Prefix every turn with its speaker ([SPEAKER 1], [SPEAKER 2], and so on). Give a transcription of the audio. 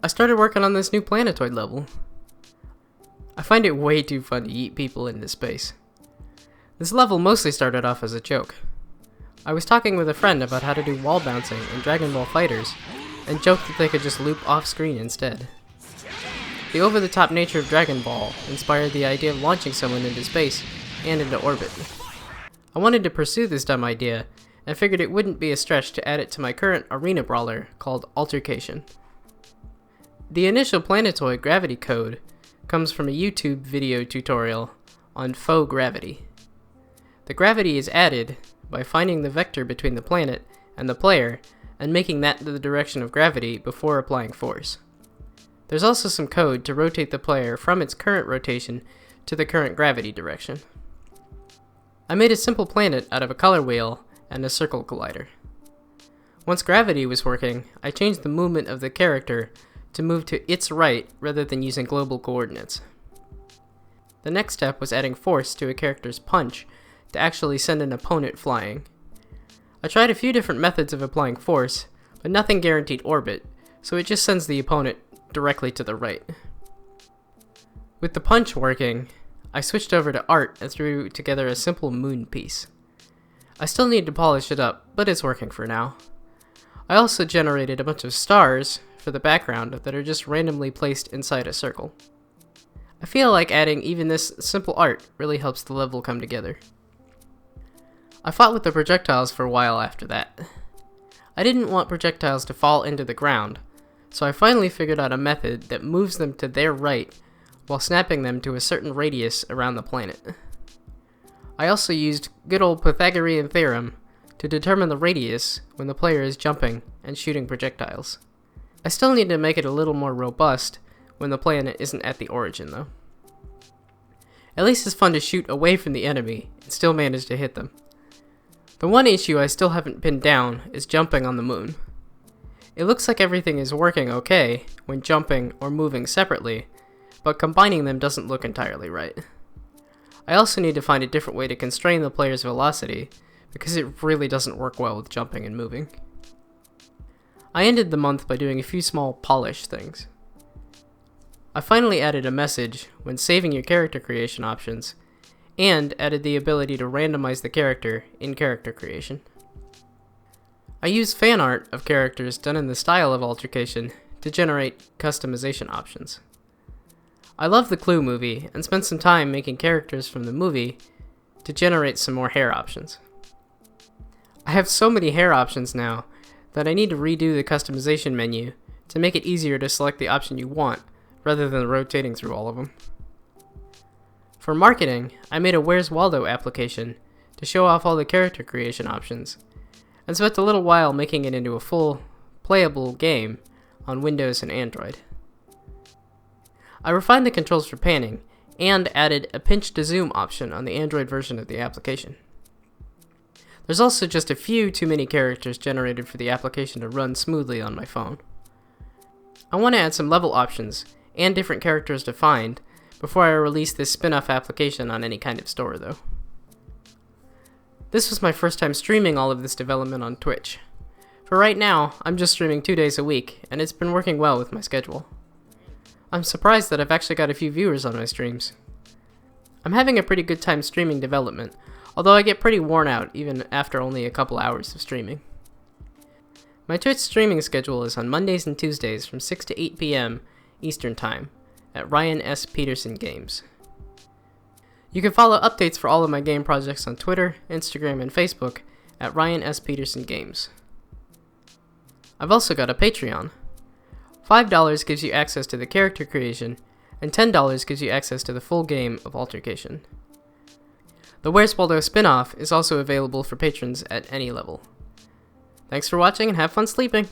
[SPEAKER 1] I started working on this new planetoid level. I find it way too fun to yeet people into space. This level mostly started off as a joke. I was talking with a friend about how to do wall bouncing in Dragon Ball FighterZ, and joked that they could just loop off screen instead. The over-the-top nature of Dragon Ball inspired the idea of launching someone into space and into orbit. I wanted to pursue this dumb idea, and figured it wouldn't be a stretch to add it to my current arena brawler called Altercation. The initial planetoid gravity code comes from a YouTube video tutorial on faux gravity. The gravity is added by finding the vector between the planet and the player and making that the direction of gravity before applying force. There's also some code to rotate the player from its current rotation to the current gravity direction. I made a simple planet out of a color wheel and a circle collider. Once gravity was working, I changed the movement of the character to move to its right rather than using global coordinates. The next step was adding force to a character's punch to actually send an opponent flying. I tried a few different methods of applying force, but nothing guaranteed orbit, so it just sends the opponent directly to the right. With the punch working, I switched over to art and threw together a simple moon piece. I still need to polish it up, but it's working for now. I also generated a bunch of stars for the background that are just randomly placed inside a circle. I feel like adding even this simple art really helps the level come together. I fought with the projectiles for a while after that. I didn't want projectiles to fall into the ground, so I finally figured out a method that moves them to their right while snapping them to a certain radius around the planet. I also used good old Pythagorean theorem to determine the radius when the player is jumping and shooting projectiles. I still need to make it a little more robust when the planet isn't at the origin though. At least it's fun to shoot away from the enemy and still manage to hit them. The one issue I still haven't pinned down is jumping on the moon. It looks like everything is working okay when jumping or moving separately, but combining them doesn't look entirely right. I also need to find a different way to constrain the player's velocity, because it really doesn't work well with jumping and moving. I ended the month by doing a few small polish things. I finally added a message when saving your character creation options, and added the ability to randomize the character in character creation. I used fan art of characters done in the style of Altercation to generate customization options. I love the Clue movie and spent some time making characters from the movie to generate some more hair options. I have so many hair options now that I need to redo the customization menu to make it easier to select the option you want rather than rotating through all of them. For marketing, I made a Where's Waldo application to show off all the character creation options, and spent a little while making it into a full, playable game on Windows and Android. I refined the controls for panning, and added a pinch to zoom option on the Android version of the application. There's also just a few too many characters generated for the application to run smoothly on my phone. I want to add some level options, and different characters to find, before I release this spin-off application on any kind of store though. This was my first time streaming all of this development on Twitch. For right now, I'm just streaming 2 days a week, and it's been working well with my schedule. I'm surprised that I've actually got a few viewers on my streams. I'm having a pretty good time streaming development, although I get pretty worn out even after only a couple hours of streaming. My Twitch streaming schedule is on Mondays and Tuesdays from 6 to 8 p.m. Eastern Time at Ryan S. Peterson Games. You can follow updates for all of my game projects on Twitter, Instagram, and Facebook at Ryan S. Peterson Games. I've also got a Patreon. $5 gives you access to the character creation, and $10 gives you access to the full game of Altercation. The Where's Waldo spin-off is also available for patrons at any level. Thanks for watching and have fun sleeping!